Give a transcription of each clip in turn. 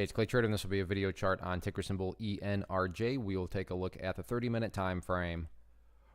Hey, it's Clay Trader, and this will be a video chart on ticker symbol ENRJ. We will take a look at the 30-minute time frame.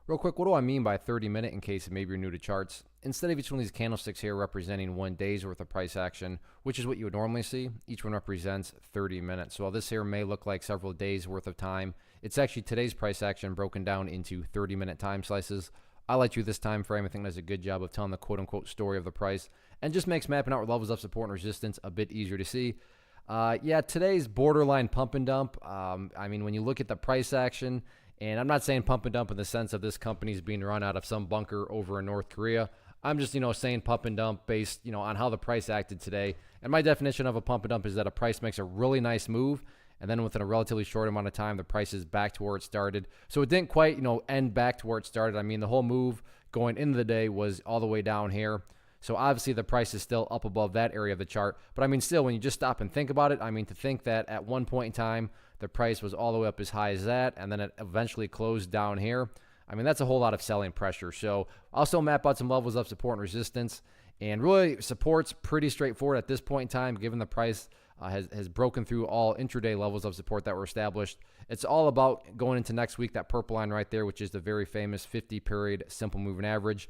Real quick, what do I mean by 30-minute in case maybe you're new to charts? Instead of each one of these candlesticks here representing 1 day's worth of price action, which is what you would normally see, each one represents 30 minutes. So while this here may look like several days worth of time, it's actually today's price action broken down into 30-minute time slices. I like to this time frame. I think does a good job of telling the quote-unquote story of the price and just makes mapping out levels of support and resistance a bit easier to see. Yeah, today's borderline pump and dump. I mean, when you look at the price action, and I'm not saying pump and dump in the sense of this company's being run out of some bunker over in North Korea. I'm just, saying pump and dump based, on how the price acted today. And my definition of a pump and dump is that a price makes a really nice move, and then within a relatively short amount of time, the price is back to where it started. So it didn't quite, end back to where it started. I mean, the whole move going into the day was all the way down here. So obviously the price is still up above that area of the chart. But I mean, still, when you just stop and think about it, I mean, to think that at one point in time, the price was all the way up as high as that, and then it eventually closed down here. I mean, that's a whole lot of selling pressure. So also map out some levels of support and resistance. And really, support's pretty straightforward at this point in time, given the price has broken through all intraday levels of support that were established. It's all about going into next week, that purple line right there, which is the very famous 50-period simple moving average.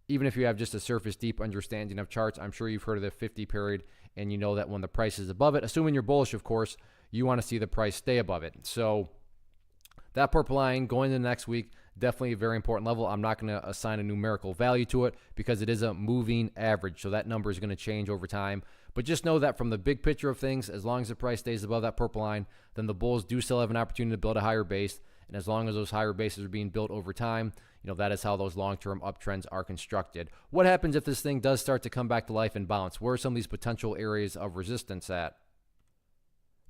Even if you have just a surface deep understanding of charts, I'm sure you've heard of the 50 period, and you know that when the price is above it, assuming you're bullish, of course, you want to see the price stay above it. So that purple line going into next week, definitely a very important level. I'm not going to assign a numerical value to it because it is a moving average. So that number is going to change over time. But just know that from the big picture of things, as long as the price stays above that purple line, then the bulls do still have an opportunity to build a higher base. And as long as those higher bases are being built over time, that is how those long-term uptrends are constructed. What happens if this thing does start to come back to life and bounce? Where are some of these potential areas of resistance at?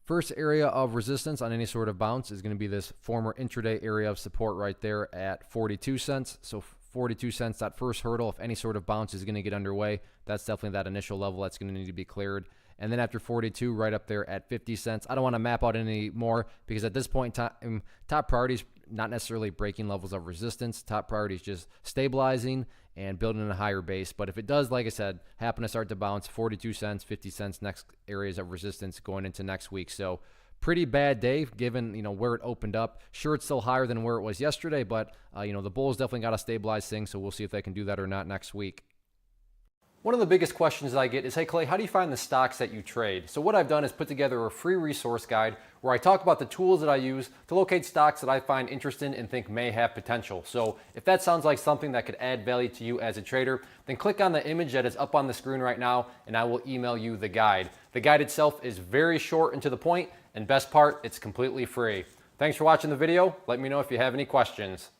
First area of resistance on any sort of bounce is going to be this former intraday area of support right there at 42 cents. So 42 cents, that first hurdle, if any sort of bounce is going to get underway, that's definitely that initial level that's going to need to be cleared. And then after 42, right up there at 50 cents. I don't want to map out any more because at this point in time, top priorities, not necessarily breaking levels of resistance. Top priority is just stabilizing and building a higher base. But if it does, like I said, happen to start to bounce, 42 cents, 50 cents, next areas of resistance going into next week. So pretty bad day given, where it opened up. Sure, it's still higher than where it was yesterday, but, the bulls definitely got to stabilize things. So we'll see if they can do that or not next week. One of the biggest questions that I get is, hey Clay, how do you find the stocks that you trade? So what I've done is put together a free resource guide where I talk about the tools that I use to locate stocks that I find interesting and think may have potential. So if that sounds like something that could add value to you as a trader, then click on the image that is up on the screen right now and I will email you the guide. The guide itself is very short and to the point, and best part, it's completely free. Thanks for watching the video. Let me know if you have any questions.